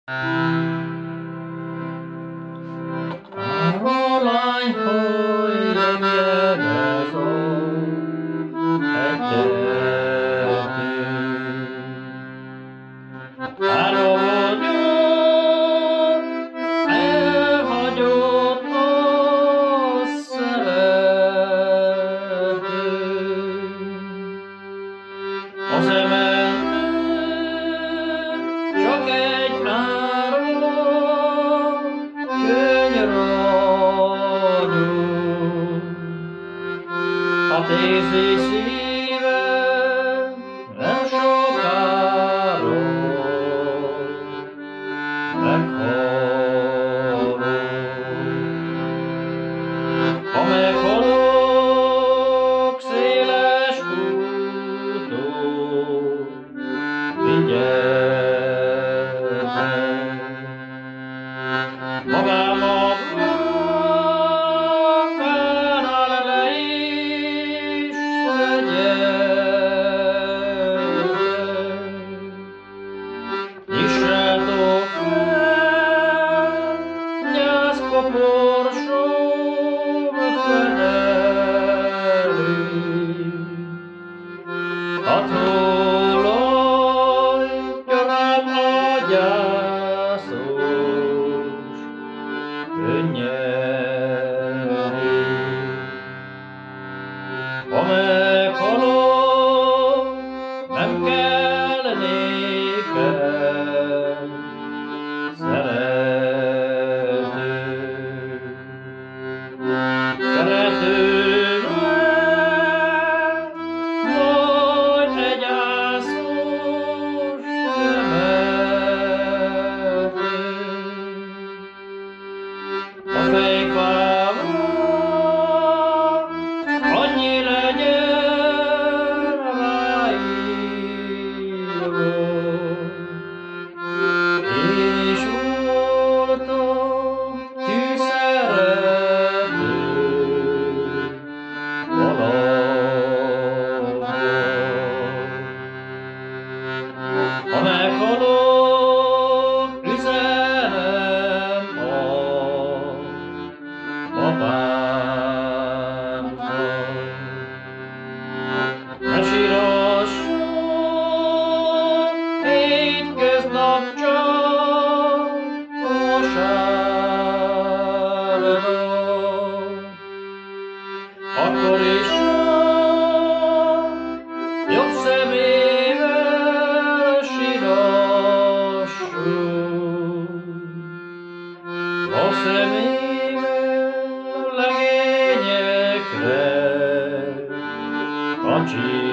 Caroline, hogy jegyezol egy tető. Elhagyott, elhagyott a szerető. Az emeltő csak egy árva könnyragyó. Hát érzi szívem nem sokára meghalok. Ha meghalok széles úton, vigyeltek. Magám a vulkán le is szegyetek. Nyissátok fel gyászkoporsom felé. Hadd hullajtja rám a gyászos könnyed. Ha meghalok, nem kell nékem szerető. Szeretőm lesz majd egy ászos temető. A fejfával annyi legyen ráírva. Én is voltam tűzszerető valahol. Ha meghalok, üzenem a apámnak. Ne sírasson hétköznap csak vasárnap. Akkor is jobb szemével sírasson. A szemével legényekre a csík.